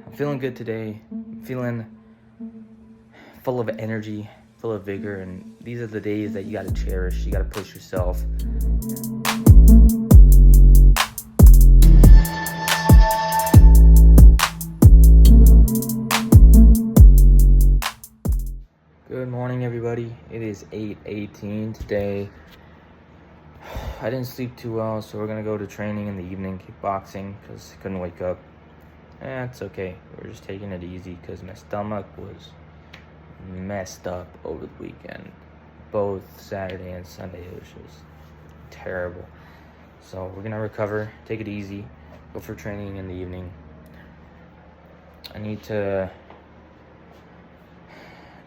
I'm feeling good today. I'm feeling full of energy, full of vigor, and these are the days that you gotta cherish. You gotta push yourself. Good morning, everybody. It is 8:18 today. I didn't sleep too well, so we're gonna go to training in the evening, kickboxing, because I couldn't wake up. It's okay. We're just taking it easy because my stomach was messed up over the weekend. Both Saturday and Sunday, it was just terrible. So we're gonna recover, take it easy, go for training in the evening. I need to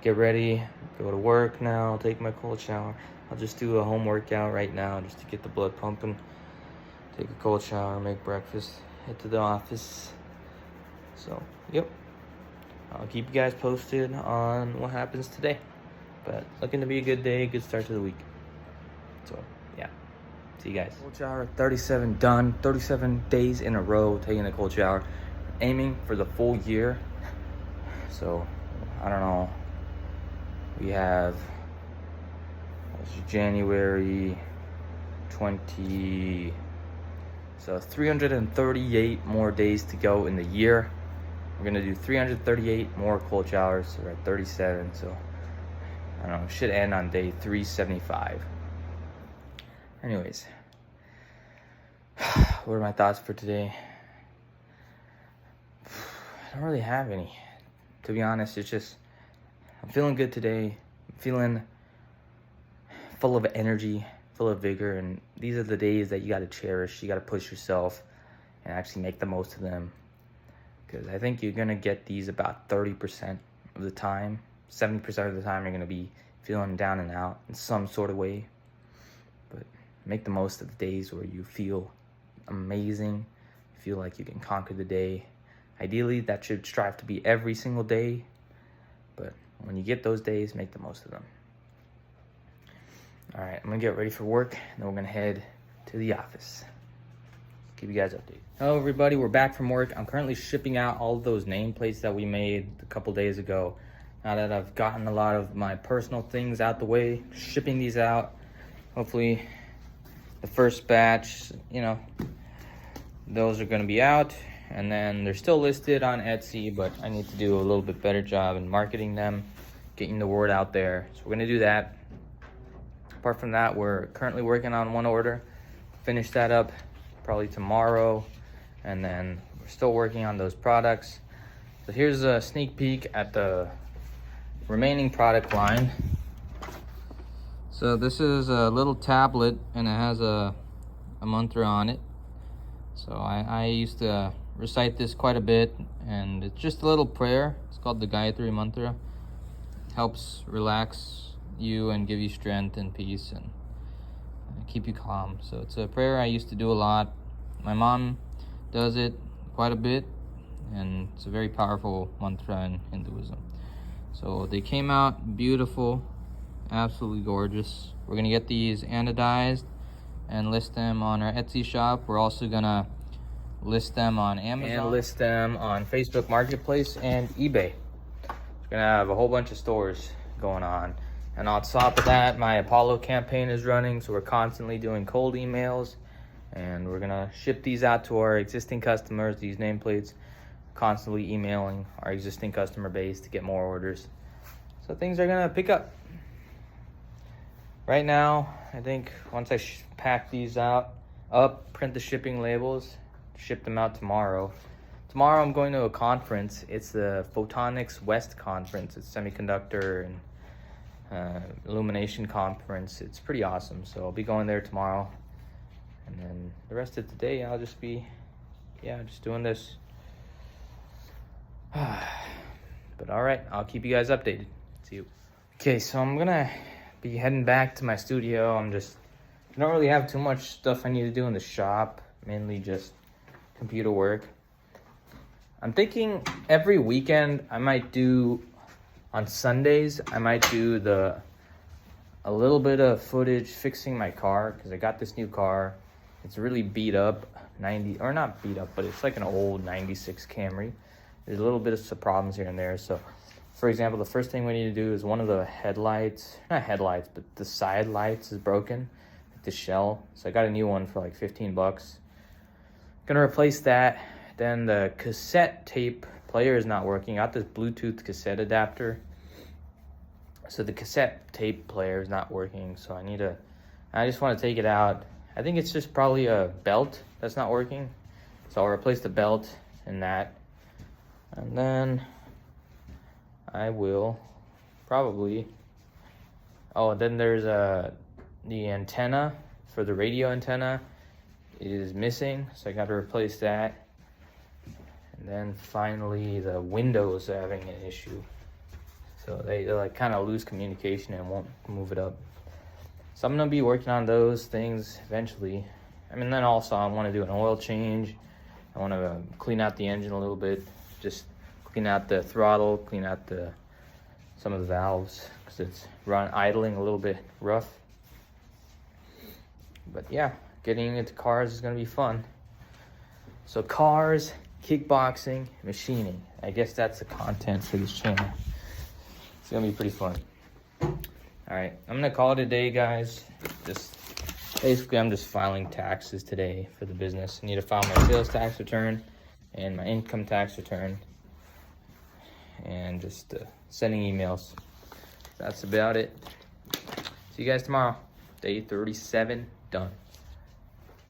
get ready, go to work now, take my cold shower. I'll just do a home workout right now just to get the blood pumping. Take a cold shower, make breakfast, head to the office. So, yep. I'll keep you guys posted on what happens today. But looking to be a good day, good start to the week. So, yeah. See you guys. Cold shower, 37 done. 37 days in a row taking a cold shower. Aiming for the full year. So, I don't know. We have January 20. So 338 more days to go in the year. We're gonna do 338 more cold showers. So we're at 37. So I don't know, should end on day 375. Anyways, what are my thoughts for today? I don't really have any. To be honest, it's just I'm feeling good today. I'm feeling full of energy, full of vigor, and these are the days that you got to cherish. You got to push yourself and actually make the most of them, because I think you're going to get these about 30% of the time. 70% of the time you're going to be feeling down and out in some sort of way. But make the most of the days where you feel amazing, you feel like you can conquer the day. Ideally, that should strive to be every single day, but when you get those days, make the most of them. All right, I'm gonna get ready for work, and then we're gonna head to the office. Keep you guys updated. Hello, everybody. We're back from work. I'm currently shipping out all of those nameplates that we made a couple days ago. Now that I've gotten a lot of my personal things out the way, shipping these out. Hopefully, the first batch, those are gonna be out, and then they're still listed on Etsy, but I need to do a little bit better job in marketing them, getting the word out there. So we're gonna do that. Apart from that, we're currently working on one order. Finish that up probably tomorrow. And then we're still working on those products. So here's a sneak peek at the remaining product line. So this is a little tablet, and it has a mantra on it. So I used to recite this quite a bit, and it's just a little prayer. It's called the Gayatri mantra. It helps relax you and give you strength and peace and keep you calm. So it's a prayer I used to do a lot. My mom does it quite a bit, and it's a very powerful mantra in Hinduism. So they came out beautiful, absolutely gorgeous. We're gonna get these anodized and list them on our Etsy shop. We're also gonna list them on Amazon and list them on Facebook Marketplace and eBay. We're gonna have a whole bunch of stores going on. And on top of that, my Apollo campaign is running, so we're constantly doing cold emails, and we're gonna ship these out to our existing customers, these nameplates, constantly emailing our existing customer base to get more orders. So things are gonna pick up. Right now, I think once I pack these up, print the shipping labels, ship them out tomorrow. Tomorrow I'm going to a conference. It's the Photonics West conference. It's semiconductor and illumination conference. It's pretty awesome, so I'll be going there tomorrow, and then the rest of today I'll just be just doing this. But all right, I'll keep you guys updated. See you. Okay, so I'm gonna be heading back to my studio. I don't really have too much stuff I need to do in the shop, mainly just computer work. I'm thinking every weekend I might do, on Sundays, I might do a little bit of footage fixing my car, because I got this new car. It's really beat up, not beat up, but it's like an old 96 Camry. there's a little bit of some problems here and there. So for example, the first thing we need to do is one of the headlights, not headlights, but the side lights is broken, like the shell. So I got a new one for like 15 bucks. Gonna replace that. Then the cassette tape player is not working. I got this Bluetooth cassette adapter. So the cassette tape player is not working. So I just want to take it out. I think it's just probably a belt that's not working. So I'll replace the belt and that. And then I will probably, then there's the antenna for the radio antenna is missing, so I got to replace that. And then finally the windows are having an issue, so they like kind of lose communication and won't move it up. So I'm gonna be working on those things eventually. I mean, then also I want to do an oil change. I want to clean out the engine a little bit, just clean out the throttle, clean out some of the valves, because it's idling a little bit rough. But yeah, getting into cars is gonna be fun. So cars, kickboxing, machining. I guess that's the content for this channel. It's gonna be pretty fun. All right, I'm gonna call it a day, guys. Basically, I'm just filing taxes today for the business. I need to file my sales tax return and my income tax return, and just sending emails. That's about it. See you guys tomorrow. Day 37 done.